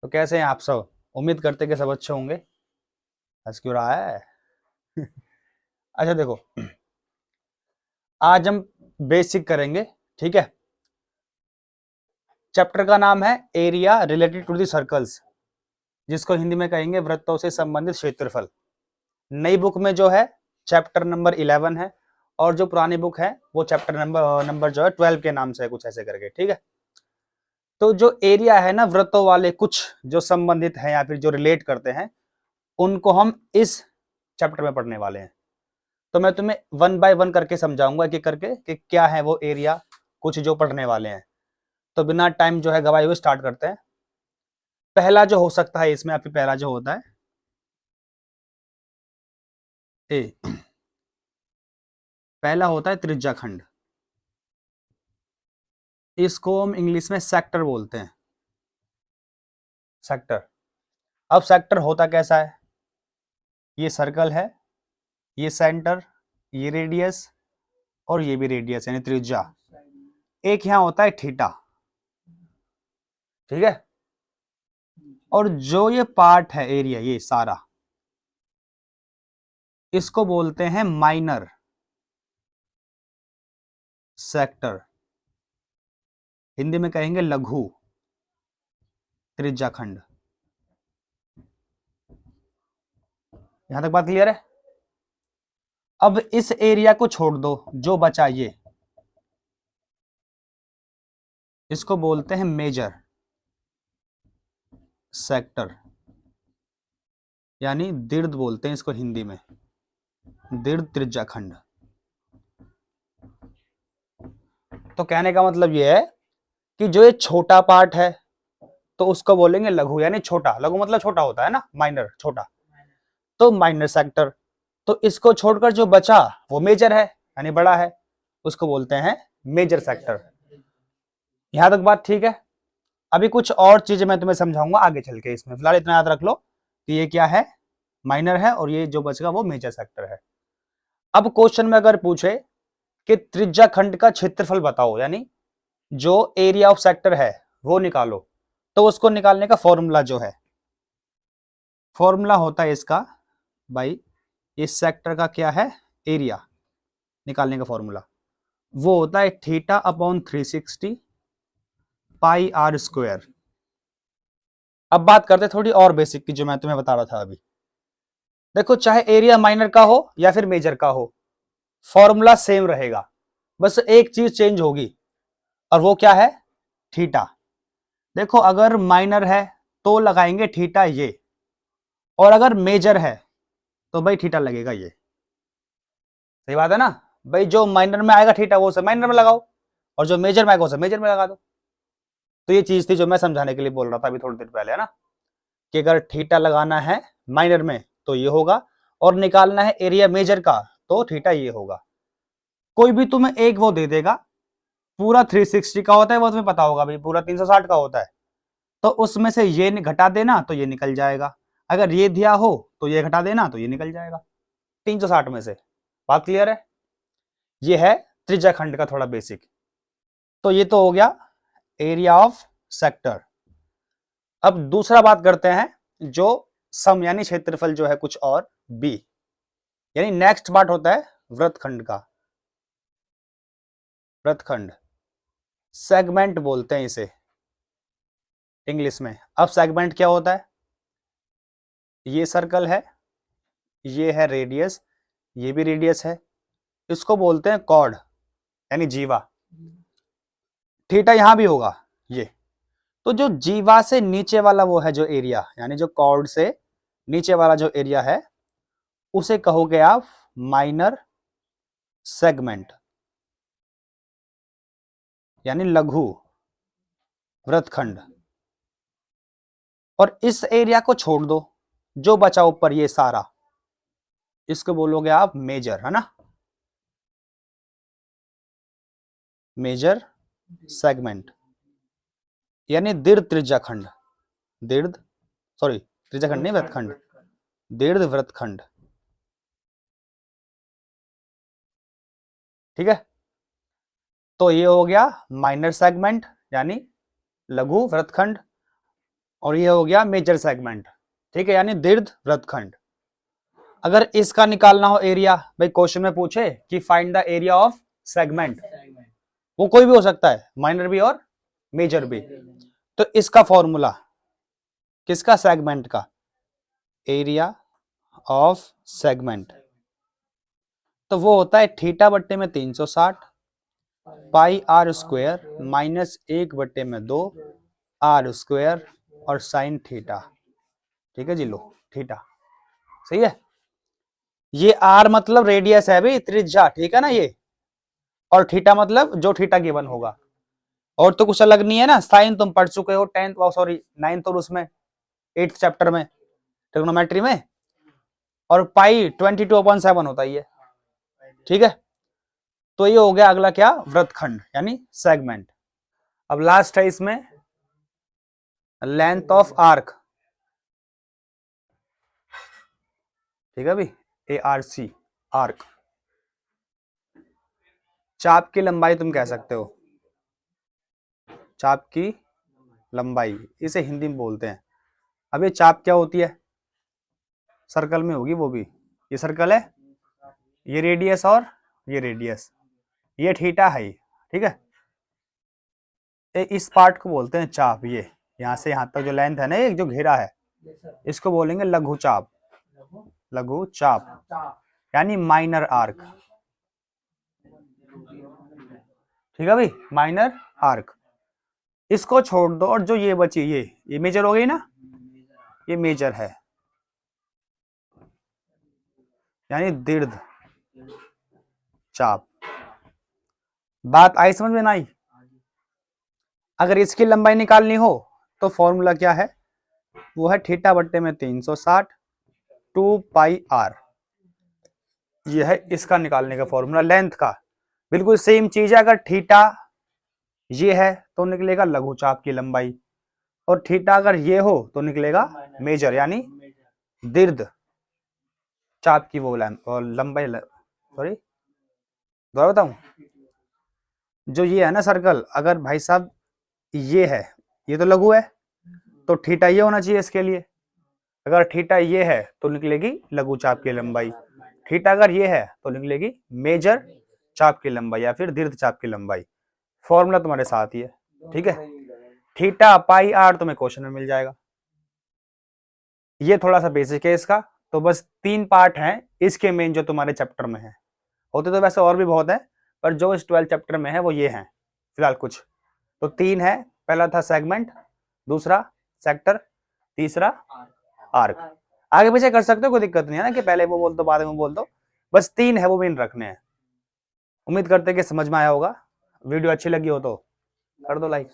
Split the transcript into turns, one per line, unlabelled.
तो कैसे हैं आप सब? उम्मीद करते कि सब अच्छे होंगे। हंस क्यों रहा है? अच्छा देखो, आज हम बेसिक करेंगे, ठीक है। चैप्टर का नाम है area related to the circles, जिसको हिंदी में कहेंगे वृत्तों से संबंधित क्षेत्रफल। नई बुक में जो है चैप्टर नंबर 11 है, और जो पुरानी बुक है वो चैप्टर नंबर जो है 12 के नाम से है, कुछ ऐसे करके, ठीक है। तो जो एरिया है ना, वृत्तों वाले कुछ जो संबंधित हैं या फिर जो रिलेट करते हैं, उनको हम इस चैप्टर में पढ़ने वाले हैं। तो मैं तुम्हें वन बाय वन करके समझाऊंगा कि करके कि क्या है वो एरिया, कुछ जो पढ़ने वाले हैं। तो बिना टाइम जो है गवाए हुए स्टार्ट करते हैं। पहला जो हो सकता है इसमें, आपकी पहला जो होता है ए, पहला होता है त्रिज्या खंड। इसको हम इंग्लिश में सेक्टर बोलते हैं, सेक्टर। अब सेक्टर होता कैसा है? ये सर्कल है, ये सेंटर, ये रेडियस, और ये भी रेडियस यानी त्रिज्या। एक यहां होता है थीटा, ठीक है। और जो ये पार्ट है एरिया, ये सारा, इसको बोलते हैं माइनर सेक्टर। हिंदी में कहेंगे लघु त्रिज्या खंड। यहां तक बात क्लियर है? अब इस एरिया को छोड़ दो, जो बचा ये, इसको बोलते हैं मेजर सेक्टर, यानी दीर्घ बोलते हैं इसको हिंदी में, दीर्घ त्रिज्या खंड। तो कहने का मतलब ये है कि जो ये छोटा पार्ट है तो उसको बोलेंगे लघु, यानी छोटा। लघु मतलब छोटा होता है ना, माइनर छोटा, तो माइनर सेक्टर। तो इसको छोड़कर जो बचा वो मेजर है, यानी बड़ा है, उसको बोलते हैं मेजर सेक्टर। यहां तक बात ठीक है? अभी कुछ और चीजें मैं तुम्हें समझाऊंगा आगे चल के। इसमें फिलहाल इतना याद रख लो कि ये क्या है, माइनर है, और ये जो बचेगा वो मेजर सेक्टर है। अब क्वेश्चन में अगर पूछे कि त्रिज्या खंड का क्षेत्रफल बताओ, यानी जो एरिया ऑफ सेक्टर है वो निकालो, तो उसको निकालने का फॉर्मूला जो है, फॉर्मूला होता है इसका भाई, इस सेक्टर का क्या है, एरिया निकालने का फॉर्मूला वो होता है theta upon 360 pi R square. अब बात करते हैं थोड़ी और बेसिक की, जो मैं तुम्हें बता रहा था अभी। देखो, चाहे एरिया माइनर का हो या फिर मेजर का हो, फॉर्मूला सेम रहेगा, बस एक चीज चेंज होगी, और वो क्या है, थीटा। देखो, अगर माइनर है तो लगाएंगे थीटा ये, और अगर मेजर है तो भाई थीटा लगेगा ये। सही बात है ना भाई? जो माइनर में आएगा थीटा वो सब माइनर में लगाओ, और जो मेजर में आएगा वो सब मेजर में लगा दो। तो ये चीज थी जो मैं समझाने के लिए बोल रहा था अभी थोड़ी देर पहले, है ना, कि अगर थीटा लगाना है माइनर में तो ये होगा, और निकालना है एरिया मेजर का तो थीटा ये होगा। कोई भी तुम्हें एक वो दे देगा, पूरा 360 का होता है, वो तुम्हें पता होगा भाई, पूरा 360 का होता है, तो उसमें से ये घटा देना तो ये निकल जाएगा। अगर ये दिया हो तो ये घटा देना तो ये निकल जाएगा 360 में से। बात क्लियर है? ये है त्रिज्या खंड का थोड़ा बेसिक। तो ये तो हो गया एरिया ऑफ सेक्टर। अब दूसरा बात करते हैं, जो सम यानी क्षेत्रफल जो है कुछ और बी, यानी नेक्स्ट पार्ट होता है वृत्तखंड का। वृत्तखंड सेगमेंट बोलते हैं इसे इंग्लिश में। अब सेगमेंट क्या होता है? ये सर्कल है, ये है रेडियस, ये भी रेडियस है, इसको बोलते हैं कॉर्ड यानी जीवा। थीटा यहां भी होगा ये। तो जो जीवा से नीचे वाला वो है जो एरिया, यानी जो कॉर्ड से नीचे वाला जो एरिया है, उसे कहोगे आप माइनर सेगमेंट, यानी लघु वृत्तखंड। और इस एरिया को छोड़ दो, जो बचा ऊपर ये सारा, इसको बोलोगे आप मेजर, है ना, मेजर सेगमेंट, यानी दीर्घ त्रिज्या खंड। दीर्घ, सॉरी त्रिज्या खंड नहीं, वृत्तखंड, दीर्घ वृत्तखंड। ठीक है, तो ये हो गया माइनर सेगमेंट यानी लघु वृत्तखंड। और ये हो गया मेजर सेगमेंट, ठीक है, यानी दीर्घ वृत्तखंड। अगर इसका निकालना हो एरिया, भाई क्वेश्चन में पूछे कि find the area of segment, वो कोई भी हो सकता है, माइनर भी और मेजर भी, तो इसका फॉर्मूला किसका, सेगमेंट का, एरिया ऑफ सेगमेंट, तो वो होता है थीटा बट्टे में 360 pi R square minus 1/2 R square और साइन थीटा, ठीक है जी, लो थीटा, सही है। ये आर मतलब रेडियस है भाई, त्रिज्या, ठीक है ना ये, और थीटा मतलब जो थीटा गिवन होगा, और तो कुछ अलग नहीं है ना। साइन तुम पढ़ चुके हो 10th सॉरी 9th और उसमें 8th चैप्टर में ट्रिग्नोमेट्री में, और पाई 22/7 होता ही है, ठीक है। तो ये हो गया अगला क्या, वृत्तखंड यानी सेगमेंट। अब लास्ट है इसमें लेंथ ऑफ आर्क, ठीक है भाई, ARC आर्क, चाप की लंबाई तुम कह सकते हो, चाप की लंबाई, इसे हिंदी में बोलते हैं। अब ये चाप क्या होती है, सर्कल में होगी वो भी, ये सर्कल है, ये रेडियस और ये रेडियस, ये थीटा है, ठीक है। इस पार्ट को बोलते हैं चाप, ये यहां से यहां तक जो लेंथ है ना, एक जो घेरा है, इसको बोलेंगे लघु चाप, लघु चाप यानी माइनर आर्क, ठीक है भाई, माइनर आर्क। इसको छोड़ दो और जो ये बची, ये मेजर हो गई ना, ये मेजर है, यानी दीर्घ चाप। बात आई समझ में? ना आई? अगर इसकी लंबाई निकालनी हो तो फॉर्मूला क्या है, वो है थीटा बट्टे में 360 2 पाई आर, ये है इसका निकालने का फॉर्मूला लेंथ का। बिल्कुल सेम चीज है, अगर थीटा ये है तो निकलेगा लघु चाप की लंबाई, और थीटा अगर ये हो तो निकलेगा मेजर यानी दीर्घ चाप की वो लंबाई, सॉरी दोबारा बताऊं, जो ये है ना सर्कल, अगर भाई साहब ये है, ये तो लघु है, तो थीटा ये होना चाहिए इसके लिए, अगर थीटा ये है तो निकलेगी लघु चाप की लंबाई, थीटा अगर ये है तो निकलेगी मेजर चाप की लंबाई या फिर दीर्घ चाप की लंबाई। फॉर्मूला तुम्हारे साथ ही है, ठीक है। थीटा पाई आर तुम्हें क्वेश्चन में मिल जाएगा। ये थोड़ा सा बेसिक है इसका, तो बस 3 पार्ट हैं इसके मेन जो तुम्हारे चैप्टर में है, होते तो वैसे और भी बहुत है, पर जो इस 12 चैप्टर में है वो ये हैं फिलहाल कुछ, तो 3 है। पहला था सेगमेंट, दूसरा सेक्टर, तीसरा आर्क। आगे पीछे कर सकते हो, कोई दिक्कत नहीं है ना कि पहले वो बोल दो बाद में बोल दो, बस 3 है वो मेन रखने हैं। उम्मीद करते हैं कि समझ में आया होगा। वीडियो अच्छी लगी हो तो कर दो लाइक।